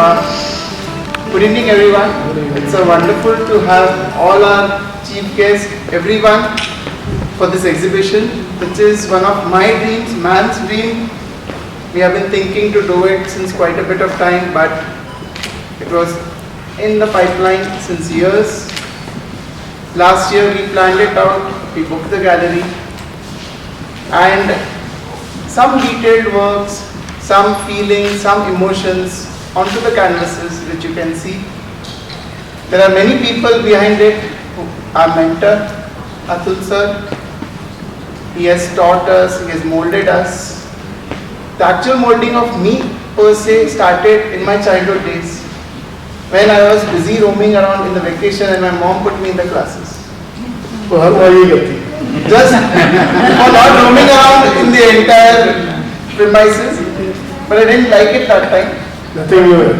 Good evening, everyone. It's a wonderful to have all our chief guests, everyone, for this exhibition, which is one of my dreams, man's dream. We have been thinking to do it since quite a bit of time, but it was in the pipeline since years. Last year we planned it out, we booked the gallery, and some detailed works, some feelings, some emotions onto the canvases which you can see. There are many people behind it. Our mentor, Atul sir, he has taught us, he has molded us. The actual molding of me per se started in my childhood days when I was busy roaming around in the vacation and my mom put me in the classes. Just for not roaming around in the entire premises, but I didn't like it that time. Nothing new.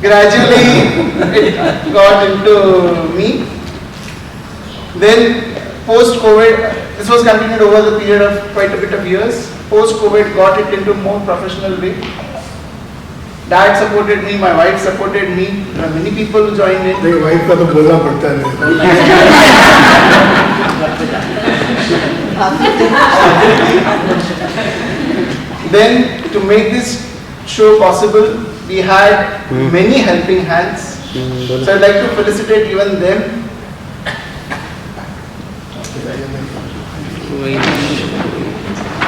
Gradually it got into me. Then post-COVID, this was continued over the period of quite a bit of years. Post-COVID got it into more professional way. Dad supported me, my wife supported me. There are many people who joined in. The wife का तो बोलना पड़ता है. Then to make this show possible, we had many helping hands. So I'd like to felicitate even them.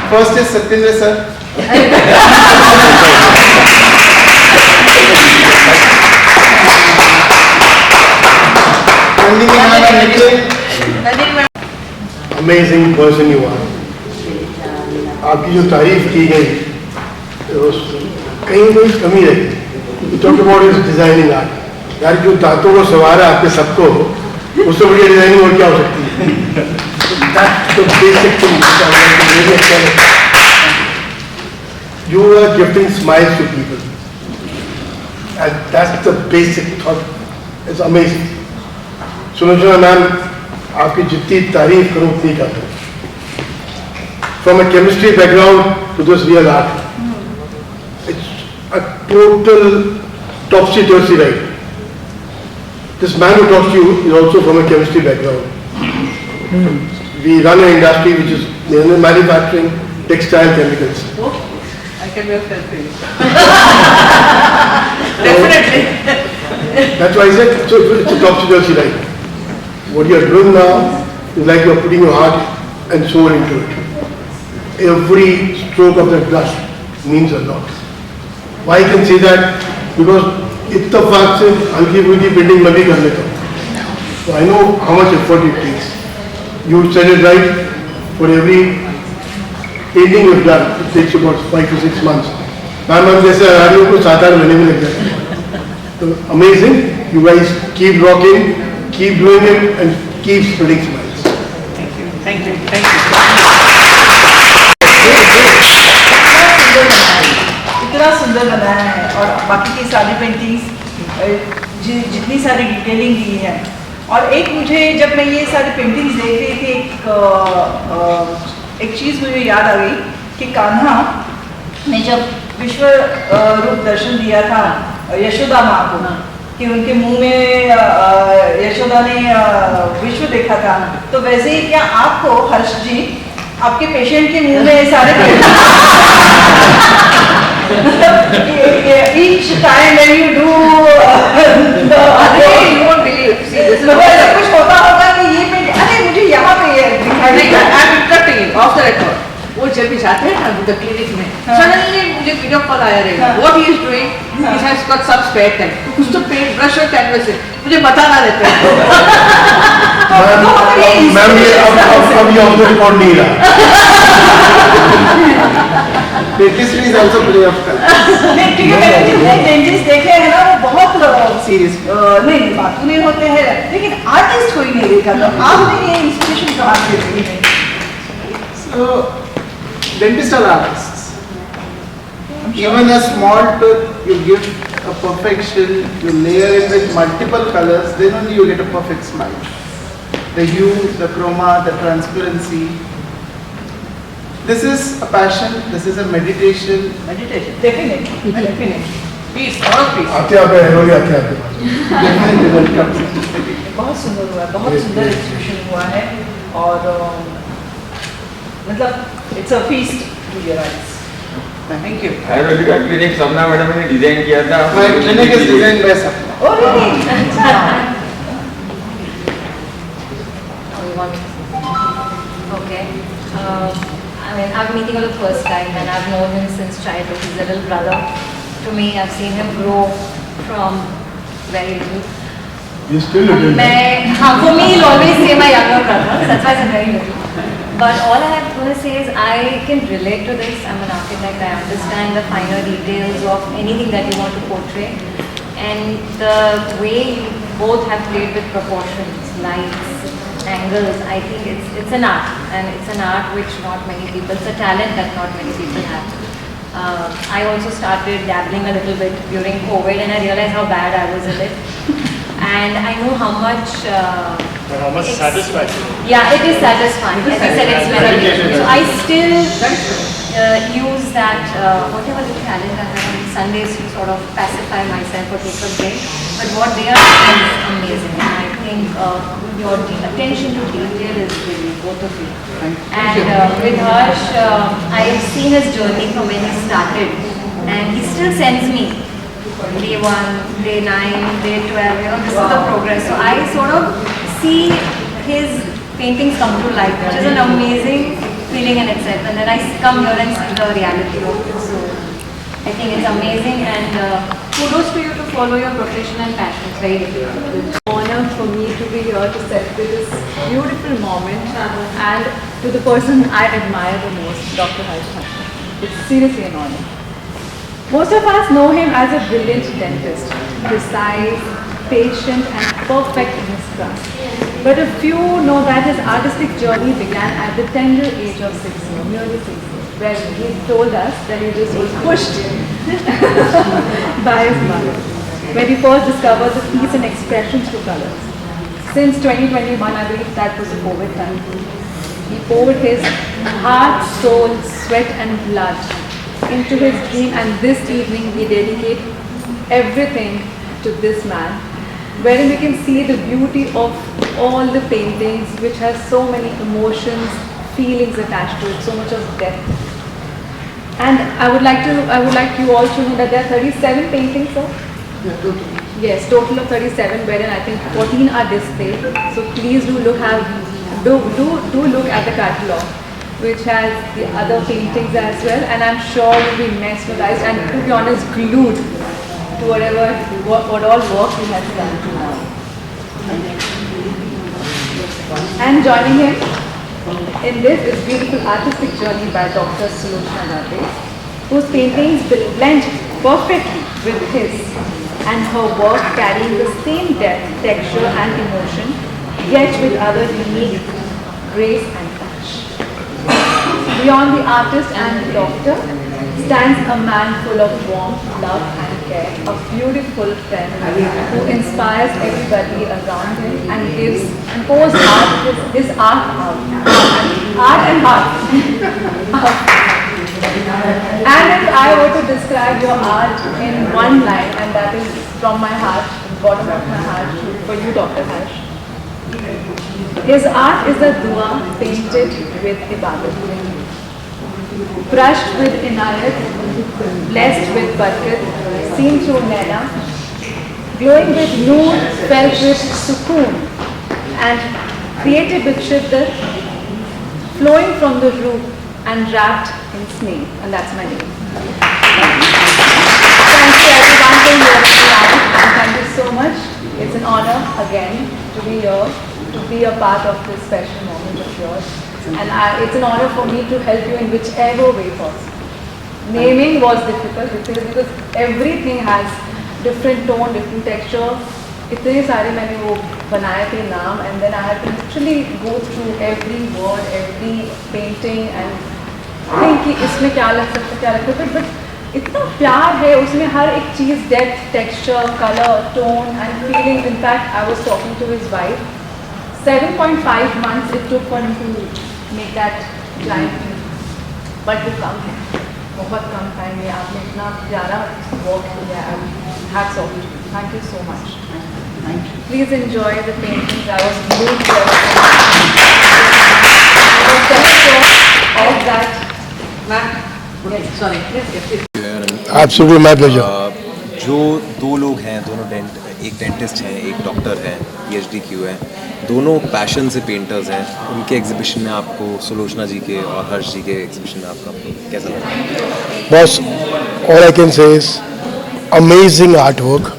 First is Satyendra sir. Amazing person you are. आपकी जो तारीफ की गई कहीं कोई कमी रही. You talked about his designing art. यार जो दांतों को सवारा आपके सबको उससे बढ़िया डिजाइनिंग और क्या हो सकती है. That's the basic thing. You are gifting smiles to people, and that's the basic thought. It's amazing. Sulochana ma'am, आपकी जितनी तारीफ करूँ उतनी कम है. From a chemistry background to this real art, it's a total topsy-turvy ride. This man who talks to you is also from a chemistry background. We run an industry which is manufacturing textile chemicals. Oh, I can be of help to you. Definitely. That's why I said it's a topsy-turvy ride. What you are doing now is like you are putting your heart and soul into it. Every stroke of that brush means a lot. Why I can say that? Because इत्तेफाक से हल्की फुल्की painting मैं भी कर लेता हूँ. So I know how much effort it takes. You said it right. For every painting you've done, it takes about 5 to 6 months. Ma'am जैसे आदमियों को 7-8 महीने में लग जाते हैं. So amazing. You guys keep rocking, keep doing it, and keep spreading smiles. Thank you. Thank you. Thank you. इतना सुंदर बनाया है और बाकी की सारी पेंटिंग्स जितनी सारी डिटेलिंग दी है. और एक मुझे जब मैं ये सारी पेंटिंग्स देख रही थी एक चीज़ मुझे याद आ गई कि कान्हा ने जब विश्व रूप दर्शन दिया था यशोदा माँ को कि उनके मुंह में यशोदा ने विश्व देखा था. तो वैसे ही क्या आपको हर्ष जी आपके पेशेंट के मुंह में सारे each time when you do you won't believe. See, this is कुछ होता होगा कि ये में अरे मुझे यहाँ पे ये दिखाई देगा. I'm interrupting you off the record. वो जब भी जाते हैं ना the clinic में suddenly मुझे वीडियो कॉल आया रहेगा. What he is doing? He has got some spare time. कुछ तो पेंट ब्रश और कैनवस से मुझे बताना रहता है. मैम ये अब ये ऑफ द रिकॉर्ड नहीं रहा. Dentistry is also play of colors. क्योंकि मैंने जितने डेंटिस्ट देखे हैं ना वो बहुत सीरियस नहीं बात नहीं होते हैं, लेकिन आर्टिस्ट कोई नहीं देखा. तो आपने ये इंस्पिरेशन कहाँ से ली है? So, dentists are artists. Even a small tooth, you give a perfection, you layer it with multiple colors, then only you get a perfect smile. The hue, the chroma, the transparency. This is a passion, this is a meditation. Meditation, definitely, definitely. Peace और peace आते आते एरोली आते आते बहुत सुंदर हुआ है, बहुत सुंदर एग्जीबिशन हुआ है और मतलब it's a feast to your eyes. Thank you. आयुर्वेदिक का क्लिनिक सपना मैडम ने डिजाइन किया था। My clinic is designed by Sapna. Oh really? अच्छा। Okay. I mean, I've meeting for the first time and I've known him since childhood. He's a little brother to me. I've seen him grow from very little. You still little. For me, he'll always say my younger brother. That's why I'm very little. But all I have to say is I can relate to this. I'm an architect. I understand the finer details of anything that you want to portray. And the way you both have played with proportions, lights, angles, I think it's an art. And it's an art which not many people, it's a talent that not many people have. I also started dabbling a little bit during COVID and I realized how bad I was at it. And I know how much... how much satisfaction. Yeah, it is satisfying. As I said, it's meditation. So I still use that, whatever little talent I have on Sundays to sort of pacify myself or take a break. But what they are doing is amazing. And I think your attention to detail is really both of you. And with Harsh, I have seen his journey from when he started. And he still sends me day 1, day 9, day 12, this is the progress. So I sort of see his paintings come to life, which is an amazing feeling in itself. And then I come here and see the reality of it. So I think it's amazing and kudos to you to follow your profession and passion. It's very difficult. Honor for me to be here to celebrate this beautiful moment and to the person I admire the most, Dr. Harsh Thakur. It's seriously an honor. Most of us know him as a brilliant dentist, precise, patient and perfect in his craft. But a few know that his artistic journey began at the tender age of 6 years, nearly 6 years, where he told us that he just was pushed by his mother when he first discovered the peace and expression through colors. Since 2021, I believe that was the COVID time. He poured his heart, soul, sweat and blood into his dream, and this evening we dedicate everything to this man, wherein we can see the beauty of all the paintings which has so many emotions, feelings attached to it, so much of depth. And I would like you all to know that there are 37 paintings, sir? Yeah, total. Yes, total of 37, wherein I think 14 are displayed. So please do look at the catalogue, which has the other paintings as well, and I'm sure you'll be mesmerized and, to be honest, glued to what all work he has done to now. And joining him in this is beautiful artistic journey by Dr. Sulochana Gade, whose paintings blend perfectly with his, and her work carrying the same depth, texture and emotion, yet with other unique grace and touch. Beyond the artist and the doctor stands a man full of warmth, love and care, a beautiful friend who inspires everybody around him and pours his art out. Art and heart. And if I were to describe your art in one line, and that is from my heart, bottom of my heart, for you, Dr. Harsh. His art is a dua painted with ibadat, brushed with inayat, blessed with barakat, seen through naina, glowing with noor, felt with sukoon, and created with shiddat, flowing from the root and wrapped in sneh, and that's my name. Thank you everyone for your time, and thank you so much. It's an honor again to be here, to be a part of this special moment of yours. And it's an honor for me to help you in whichever way possible. Naming was difficult because everything has different tone, different texture. इतने सारे मैंने वो बनाए थे नाम, and then I had to literally go through every word, every painting and think कि इसमें क्या लग सकता है, but इतना प्यार है उसमें, हर एक चीज़, depth, texture, color, tone and feeling. In fact, I was talking to his wife. 7.5 months it took for him to make that giant, but to come here. बहुत कम टाइम में आपने इतना प्यारा वर्क किया है. Hats off to you. Thank you so much. Thank you. Please enjoy the paintings. I was moved by the of that. Yes, sorry. Yes. Absolutely my pleasure. जो दो लोग हैं, दोनों एक डेंटिस्ट हैं, एक डॉक्टर है, PhD किए हैं, दोनों पैशन से पेंटर्स हैं. उनके एग्जीबिशन में आपको, सुलोचना जी के और हर्ष जी के एग्जीबिशन में आपको कैसा लगा? Boss, all I can say is amazing artwork.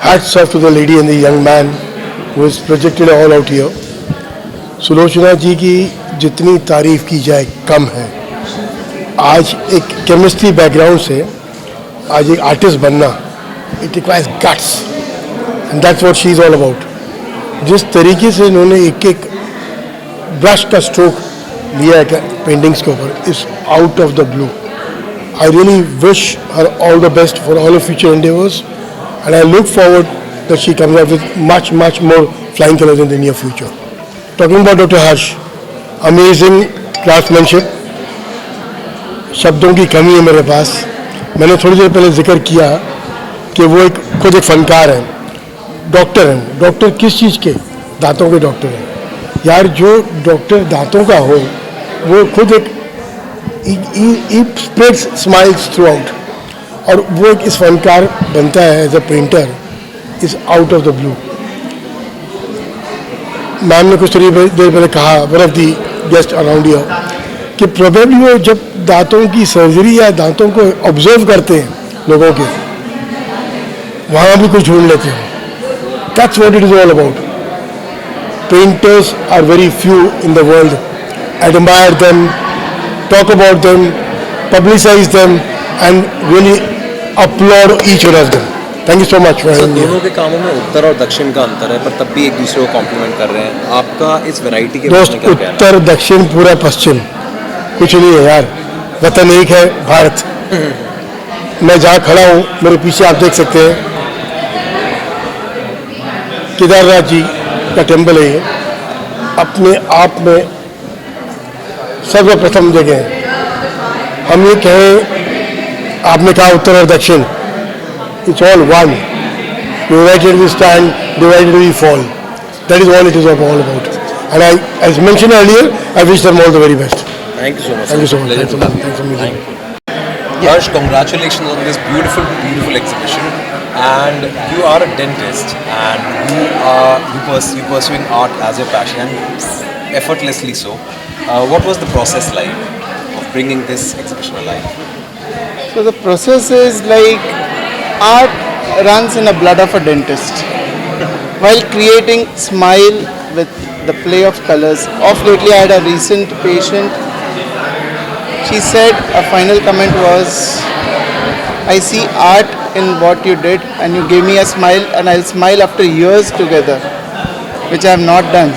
Hats off to the lady and the young man who has projected all out here. Sulochana जी की जितनी तारीफ की जाए कम है. आज एक केमिस्ट्री बैकग्राउंड से आज एक आर्टिस्ट बनना, it requires guts and that's what she is all about. जिस तरीके से इन्होंने एक एक ब्रश का स्ट्रोक लिया है पेंटिंग्स के ऊपर, is out of the blue. I really wish her all the best for all her future endeavors, and I look forward that she comes out with much more flying colors in the near future. Talking about Dr. Harsh, amazing craftsmanship. शब्दों की कमी है मेरे पास. मैंने थोड़ी देर पहले जिक्र किया कि वो खुद एक फनकार हैं, डॉक्टर हैं. डॉक्टर किस चीज़ के? दांतों के डॉक्टर हैं. यार जो डॉक्टर दांतों का हो वो खुद एक he spreads smiles throughout, और वो एक इस फनकार बनता है as a painter is out of the blue. Ma'am ने कुछ देर पहले कहा, one of the guest around here, कि प्रोबेबली वो जब दांतों की सर्जरी या दांतों को ऑब्जर्व करते हैं लोगों के, वहाँ भी कुछ ढूंढ लेते हैं. That's what it is all about. Painters are very few in the world. Admire them, talk about them, publicize them, and really applaud each one of them. Thank you so much for having me. दोनों के कामों में उत्तर और दक्षिण का अंतर है, पर तब भी एक दूसरे को कॉम्प्लीमेंट कर रहे हैं. आपका इस वैरायटी के दोस्त, बारे में क्या कहना है? उत्तर दक्षिण पूरा पश्चिम कुछ नहीं है यार. वतन एक है, भारत. मैं जहाँ खड़ा हूँ मेरे पीछे आप देख सकते हैं केदारनाथ जी का टेम्पल है. ये अपने आप में सर्वप्रथम जगह है. हम ये कहें, आपने कहा उत्तर और दक्षिण, it's all one. United we stand, divided we fall. That is all it is all about. And I, as mention earlier, I wish them all the very best. Thank you so much. Thank you so much. Pleasure to have you. Thanks for meeting. Harsh, congratulations on this beautiful exhibition. And you are a dentist, and you pursuing art as your passion, and effortlessly so. What was the process like of bringing this exhibition alive? So the process is like art runs in the blood of a dentist. While creating smile with the play of colors. Of lately I had a recent patient. She said a final comment was, I see art in what you did and you gave me a smile and I'll smile after years together, which I have not done.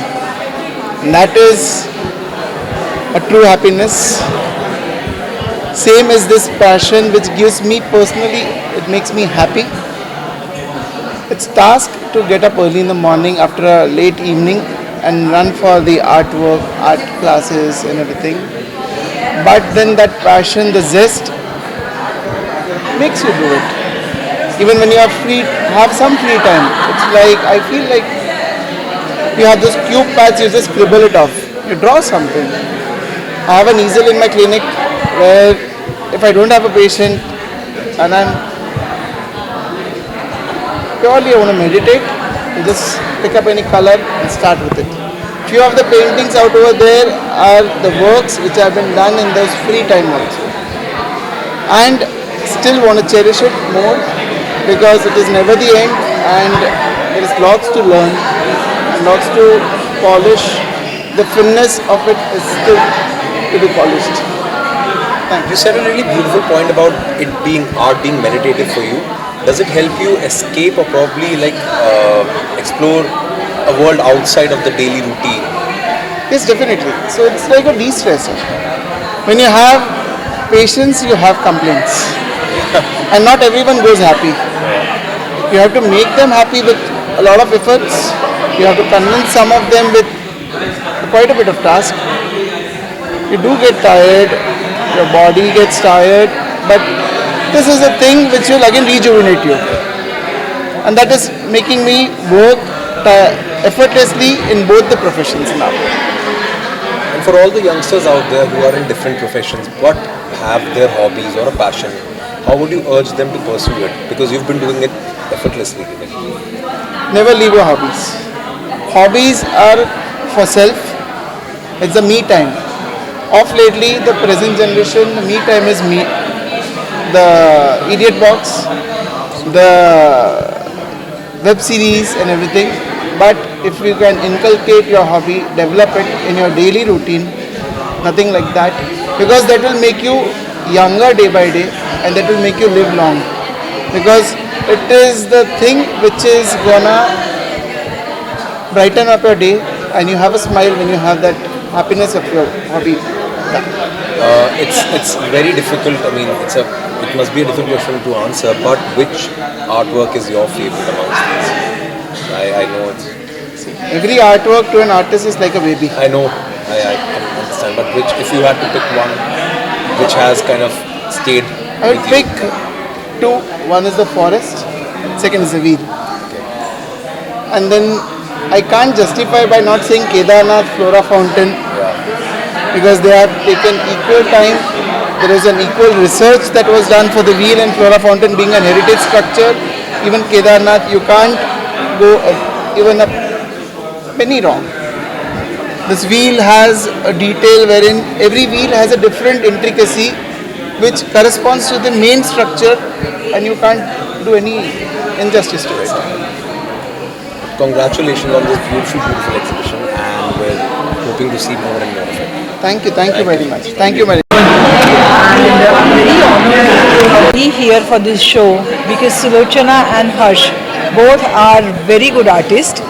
And that is a true happiness. Same as this passion which gives me personally, it makes me happy. It's task to get up early in the morning after a late evening and run for the artwork, art classes and everything. But then that passion, the zest makes you do it. Even when you are free, have some free time. It's like, I feel like you have those cube pads, you just scribble it off. You draw something. I have an easel in my clinic where if I don't have a patient and I'm purely I want to meditate, you just pick up any color and start with it. Few of the paintings out over there are the works which have been done in those free time also. And still want to cherish it more because it is never the end and there is lots to learn and lots to polish. The fineness of it is still to be polished. You said a really beautiful point about it being art, being meditative for you. Does it help you escape or probably explore a world outside of the daily routine? Yes, definitely. So it's like a de-stressor. When you have patients, you have complaints. And not everyone goes happy. You have to make them happy with a lot of efforts. You have to convince some of them with quite a bit of task. You do get tired. your body gets tired, but this is a thing which will again rejuvenate you. And that is making me work effortlessly in both the professions now. And for all the youngsters out there who are in different professions but have their hobbies or a passion, how would you urge them to pursue it? Because you've been doing it effortlessly. Never leave your hobbies. Hobbies are for self. It's the me time. Of lately, the present generation, the me time is me. The idiot box, the web series and everything. But if you can inculcate your hobby, develop it in your daily routine, nothing like that. Because that will make you younger day by day and that will make you live long. Because it is the thing which is gonna brighten up your day and you have a smile when you have that happiness of your hobby. It's very difficult. I mean, it must be a difficult question to answer. But which artwork is your favorite amongst these? I know it's. Every artwork to an artist is like a baby. I know. I can understand. But which, if you had to pick one, which has kind of stayed? I would pick two. One is the forest. Second is the wheel. And then I can't justify by not saying Kedarnath Flora Fountain. Because they have taken equal time. There is an equal research that was done for the wheel and Flora Fountain being a heritage structure. Even Kedarnath, you can't go even a penny wrong. This wheel has a detail wherein every wheel has a different intricacy which corresponds to the main structure and you can't do any injustice to it. Congratulations on this beautiful exhibition and we're hoping to see more and more of it. Thank you very much. Thank you very much. And I'm very honored to be here for this show because Sulochana and Harsh both are very good artists.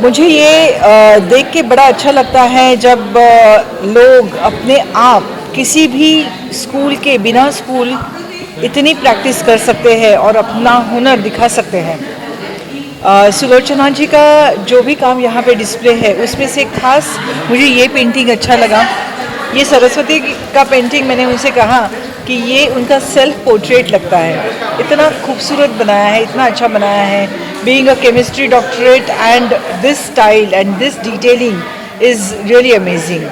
मुझे ये देख के बड़ा अच्छा लगता है जब लोग अपने आप किसी भी स्कूल के बिना स्कूल इतनी प्रैक्टिस कर सकते हैं और अपना हुनर दिखा सकते हैं. सुलोचना जी का जो भी काम यहाँ पे डिस्प्ले है उसमें से खास मुझे ये पेंटिंग अच्छा लगा. ये सरस्वती का पेंटिंग मैंने उनसे कहा कि ये उनका सेल्फ पोर्ट्रेट लगता है. इतना खूबसूरत बनाया है, इतना अच्छा बनाया है. Being a chemistry doctorate and this style and this detailing is really amazing.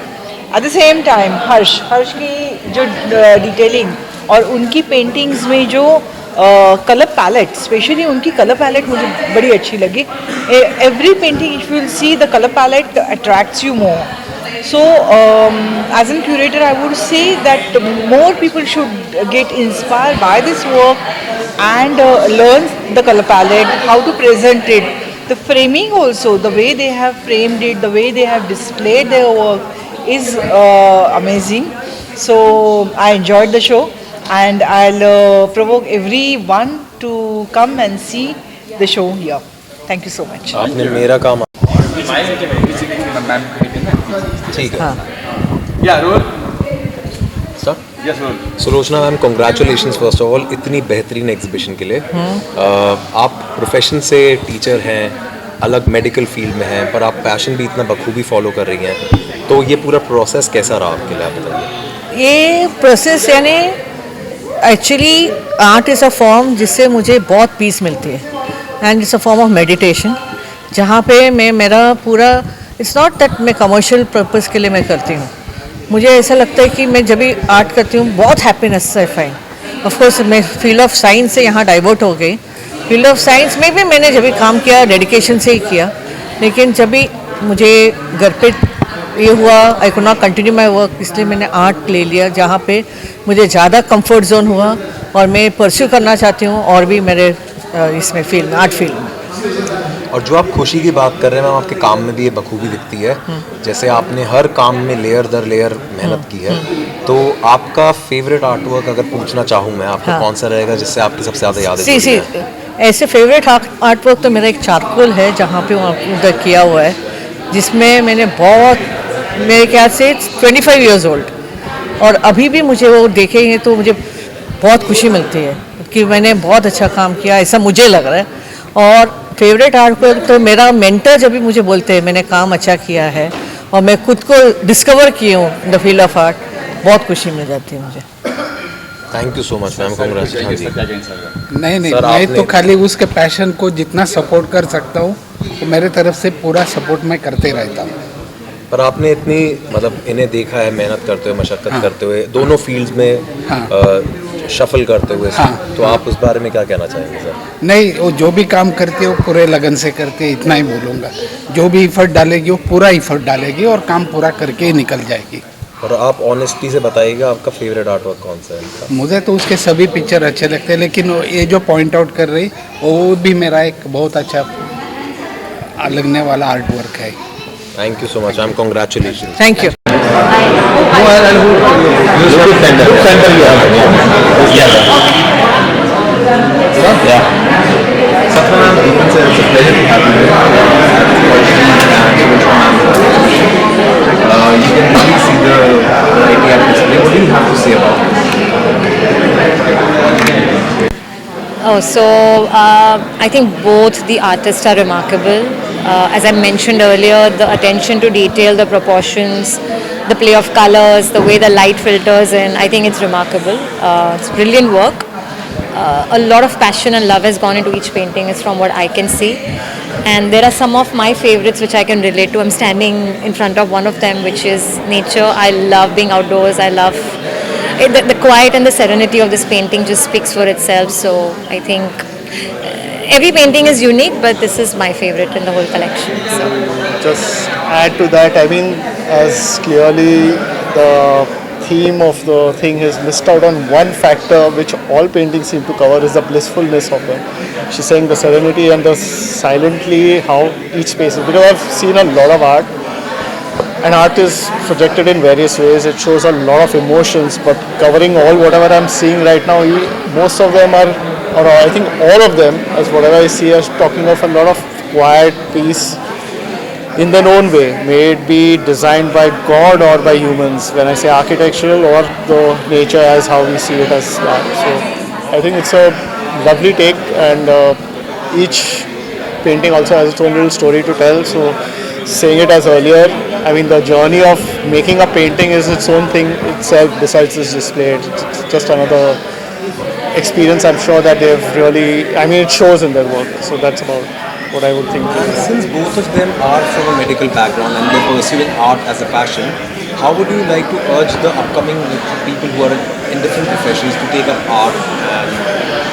At the same time Harsh की जो डिटेलिंग और उनकी पेंटिंग्स में जो कलर पैलेट, स्पेशली उनकी कलर पैलेट मुझे बड़ी अच्छी लगी. Every painting if you will see the colour palette attracts you more. So as a curator I would say that more people should get inspired by this work and learn the color palette, how to present it, the framing also, the way they have framed it, the way they have displayed their work is amazing. So I enjoyed the show and I'll provoke everyone to come and see the show here. Thank you so much. आपने मेरा काम ठीक है. Yeah, roll. Sir? Yes, roll. Sulochana ma'am, congratulations first of all इतनी बेहतरीन exhibition के लिए. आप प्रोफेशन से टीचर हैं, अलग मेडिकल फील्ड में हैं, पर आप पैशन भी इतना बखूबी फॉलो कर रही हैं. तो ये पूरा प्रोसेस कैसा रहा आपके लिए, आप बताइए. ये प्रोसेस यानी actually art is a form जिससे मुझे बहुत पीस मिलती है and it's a form of meditation जहाँ पे मैं मेरा पूरा इट्स नॉट दैट मैं कमर्शियल पर्पस के लिए मैं करती हूँ. मुझे ऐसा लगता है कि मैं जब भी आर्ट करती हूँ बहुत हैप्पीनेस से फाइन. ऑफ कोर्स मैं फील्ड ऑफ साइंस से यहाँ डाइवर्ट हो गई. फील्ड ऑफ साइंस में भी मैंने जब भी काम किया डेडिकेशन से ही किया, लेकिन जब भी मुझे घर पे ये हुआ I could not continue my work, इसलिए मैंने आर्ट ले लिया जहाँ पे मुझे ज़्यादा कंफर्ट जोन हुआ और मैं परस्यू करना चाहती हूँ और भी मेरे इसमें फील्ड में, आर्ट फील्ड में. और जो आप खुशी की बात कर रहे हैं मैम, आपके काम में भी ये बखूबी दिखती है. जैसे आपने हर काम में लेयर दर लेयर मेहनत की है. तो आपका फेवरेट आर्ट वर्क अगर पूछना चाहूँ मैं आपको, कौन सा रहेगा जिससे आपकी सबसे ज़्यादा यादें जुड़ी हैं? ऐसे फेवरेट आर्ट वर्क तो मेरा एक चारकोल है जहाँ पे उधर किया हुआ है, जिसमें मैंने बहुत, मेरे ख्याल से 25 ईयर्स ओल्ड, और अभी भी मुझे वो देखेंगे तो मुझे बहुत खुशी मिलती है कि मैंने बहुत अच्छा काम किया, ऐसा मुझे लग रहा है. और फेवरेट आर्ट वर्क तो मेरा मेंटर जब भी मुझे बोलते हैं मैंने काम अच्छा किया है और मैं खुद को डिस्कवर की हूँ in the field of art, बहुत खुशी मिल जाती है मुझे। Thank you so much ma'am, congratulation. नहीं नहीं, सर, मैं आपने- तो खाली उसके पैशन को जितना सपोर्ट कर सकता हूँ तो मेरे तरफ से पूरा सपोर्ट मैं करते रहता हूँ। पर आपने इतनी मतलब इन्हें देखा है मेहनत करते हुए, मशक्कत हाँ। करते हुए, दोनों फील्ड्स में हाँ। शफल करते हुए, हाँ। तो आप उस बारे में क्या कहना चाहेंगे सर? नहीं, वो जो भी काम करती है वो पूरे लगन से करती है, इतना ही बोलूँगा। जो भी इफर्ट डालेगी वो पूरा इफर्ट डालेगी और काम पूरा करके ही निकल जाएगी। और आप ऑनेस्टली से बताइएगा आपका फेवरेट आर्ट वर्क कौन सा है इनका? मुझे तो उसके सभी पिक्चर अच्छे लगते हैं, लेकिन ये जो पॉइंट आउट कर रही वो भी मेरा एक बहुत अच्छा लगने वाला आर्ट वर्क है। Thank you so much ma'am, congratulation. Thank you. You can really see the variety at display. What do you have to say about it? Oh, so I think both the artists are remarkable. As I mentioned earlier, the attention to detail, the proportions, the play of colors, the way the light filters in, I think it's remarkable. It's brilliant work. A lot of passion and love has gone into each painting, is from what I can see. And there are some of my favorites which I can relate to. I'm standing in front of one of them, which is nature. I love being outdoors. I love the quiet and the serenity of this painting just speaks for itself. So I think every painting is unique, but this is my favorite in the whole collection. So Just add to that, I mean, as clearly the theme of the thing has missed out on one factor which all paintings seem to cover, is the blissfulness of them. She's saying the serenity and the silently how each space is, because I've seen a lot of art and art is projected in various ways. It shows a lot of emotions, but covering all whatever I'm seeing right now, most of them are, or I think all of them, as whatever I see, are talking of a lot of quiet peace in their own way. May it be designed by God or by humans, when I say architectural, or the nature as how we see it as art. So I think it's a lovely take, and each painting also has its own little story to tell. So saying it as earlier, I mean, the journey of making a painting is its own thing itself besides this display. It's just another experience, I'm sure, that they've really, I mean, it shows in their work. So that's about what I would think. Since both of them are from a medical background and they're pursuing art as a passion, how would you like to urge the upcoming people who are in different professions to take up art and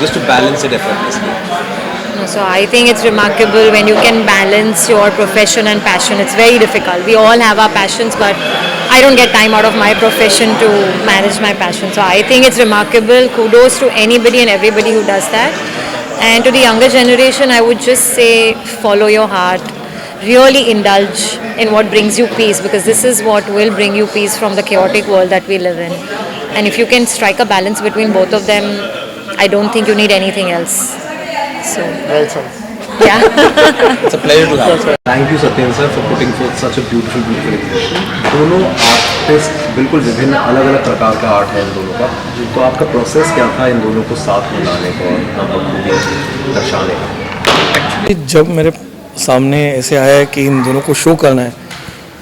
just to balance it effortlessly? So I think it's remarkable when you can balance your profession and passion. It's very difficult. We all have our passions, but I don't get time out of my profession to manage my passion. So I think it's remarkable. Kudos to anybody and everybody who does that. And to the younger generation, I would just say follow your heart. Really indulge in what brings you peace, because this is what will bring you peace from the chaotic world that we live in. And if you can strike a balance between both of them, I don't think you need anything else. So, Right, sir. yeah. It's a pleasure to have you. Thank you Satyen sir for putting forth such a beautiful exhibition. दोनों artist बिल्कुल विभिन्न अलग अलग प्रकार का art है इन दोनों का, तो आपका प्रोसेस क्या था इन दोनों को साथ में लाने का और हम लोग को दर्शाने का? जब मेरे सामने ऐसे आया है कि इन दोनों को शो करना है,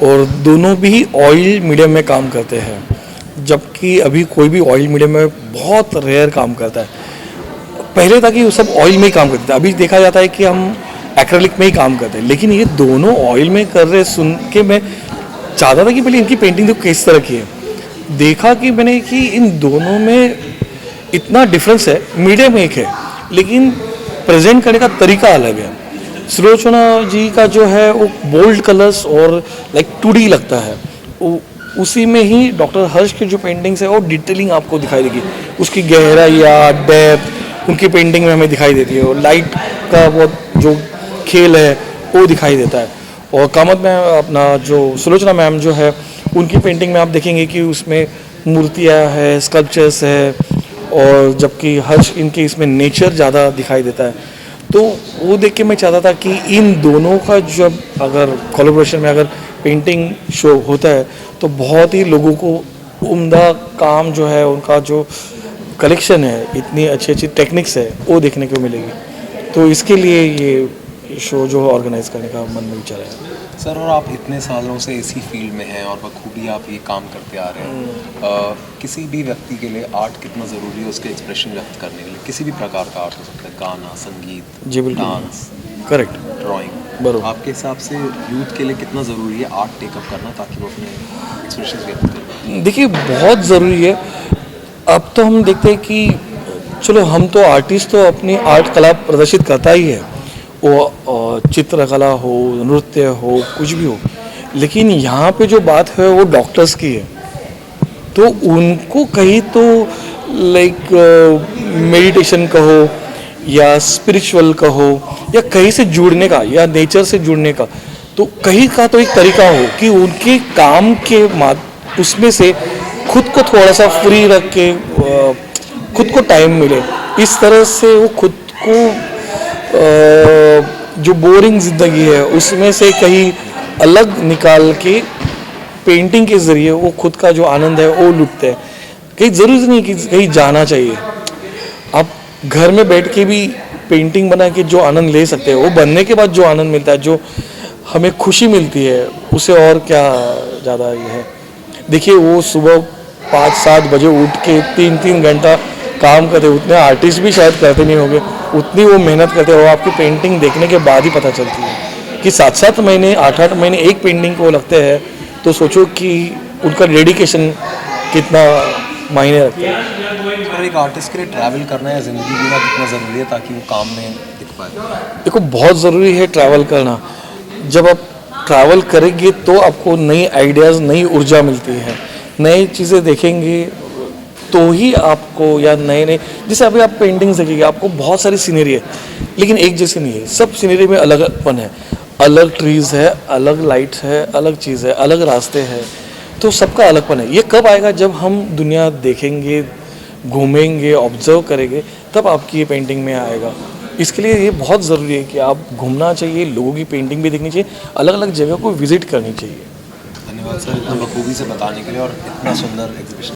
और दोनों भी ऑयल मीडियम में काम करते हैं, जबकि अभी कोई भी ऑयल मीडियम में बहुत रेयर काम करता है। पहले था कि वो सब ऑयल में ही काम करते थे, अभी देखा जाता है कि हम एक्रेलिक में ही काम करते हैं, लेकिन ये दोनों ऑयल में कर रहे सुन के मैं चाहता था कि पहले इनकी पेंटिंग तो किस तरह की है। देखा कि मैंने कि इन दोनों में इतना डिफरेंस है, मीडियम एक है लेकिन प्रेजेंट करने का तरीका अलग है। सुलोचना जी का जो है वो बोल्ड कलर्स और लाइक 2D लगता है, उसी में ही डॉक्टर हर्ष की जो पेंटिंग्स है वो डिटेलिंग आपको दिखाई देगी, उसकी गहराई या डेप्थ उनकी पेंटिंग में हमें दिखाई देती है, और लाइट का वो जो खेल है वो दिखाई देता है। और कामत मैम अपना जो सुलोचना मैम जो है उनकी पेंटिंग में आप देखेंगे कि उसमें मूर्तियाँ है, स्कल्पचर्स है, और जबकि हर्ष इनके इसमें नेचर ज़्यादा दिखाई देता है। तो वो देख के मैं चाहता था कि इन दोनों का जब अगर कोलैबोरेशन में अगर पेंटिंग शो होता है तो बहुत ही लोगों को उम्दा काम जो है, उनका जो कलेक्शन है, इतनी अच्छी अच्छी टेक्निक्स है वो देखने को मिलेगी। तो इसके लिए ये शो जो ऑर्गेनाइज करने का मन में विचार है। सर, और आप इतने सालों से इसी फील्ड में हैं और बखूबी आप ये काम करते आ रहे हैं, किसी भी व्यक्ति के लिए आर्ट कितना ज़रूरी है उसके एक्सप्रेशन व्यक्त करने के लिए? किसी भी प्रकार का आर्ट हो सकता है, गाना, संगीत, जी बिल्कुल, डांस, करेक्ट, ड्राइंग। बरोबर। आपके हिसाब से यूथ के लिए कितना ज़रूरी है आर्ट टेकअप करना ताकि वो अपने एक्सप्रेशन व्यक्त करें? देखिए बहुत ज़रूरी है। अब तो हम देखते हैं कि चलो हम तो आर्टिस्ट तो अपनी आर्ट कला प्रदर्शित करता ही है, वो चित्रकला हो, नृत्य हो, कुछ भी हो, लेकिन यहाँ पे जो बात है वो डॉक्टर्स की है। तो उनको कहीं तो लाइक मेडिटेशन कहो या स्पिरिचुअल कहो या कहीं से जुड़ने का या नेचर से जुड़ने का, तो कहीं का तो एक तरीका हो कि उनके काम के उसमें से खुद को थोड़ा सा फ्री रख के खुद को टाइम मिले। इस तरह से वो खुद को जो बोरिंग ज़िंदगी है उसमें से कहीं अलग निकाल के पेंटिंग के ज़रिए वो खुद का जो आनंद है वो लुटते हैं। कहीं ज़रूरी नहीं कि कहीं जाना चाहिए, आप घर में बैठ के भी पेंटिंग बना के जो आनंद ले सकते हैं, वो बनने के बाद जो आनंद मिलता है, जो हमें खुशी मिलती है, उसे और क्या ज़्यादा ये है। देखिए वो सुबह 5-7 बजे उठ के 3-3 घंटा काम करते, उतने आर्टिस्ट भी शायद करते नहीं होंगे, उतनी वो मेहनत करते हैं। वो आपकी पेंटिंग देखने के बाद ही पता चलती है कि 7-7 महीने 8-8 महीने एक पेंटिंग को लगते हैं, तो सोचो कि उनका डेडिकेशन कितना मायने रखता है। और एक आर्टिस्ट के लिए ट्रैवल करना या ज़िंदगी जीना कितना ज़रूरी है ताकि वो काम में दिख पाए? देखो बहुत ज़रूरी है ट्रैवल करना। जब आप ट्रैवल करेंगे तो आपको नई आइडियाज़, नई ऊर्जा मिलती है, नई चीज़ें देखेंगे तो ही आपको, या नए जैसे अभी आप पेंटिंग्स देखेंगे आपको बहुत सारी सीनरी है लेकिन एक जैसी नहीं है, सब सीनरी में अलगपन है, अलग ट्रीज़ है, अलग लाइट्स है, अलग चीज़ है, अलग रास्ते हैं, तो सबका अलगपन है। ये कब आएगा? जब हम दुनिया देखेंगे, घूमेंगे, ऑब्जर्व करेंगे, तब आपकी ये पेंटिंग में आएगा। इसके लिए ये बहुत ज़रूरी है कि आप घूमना चाहिए, लोगों की पेंटिंग भी देखनी चाहिए, अलग अलग जगह को विज़िट करनी चाहिए। धन्यवाद सर इतना बखूबी से बताने के लिए और इतना सुंदर एग्जीबिशन।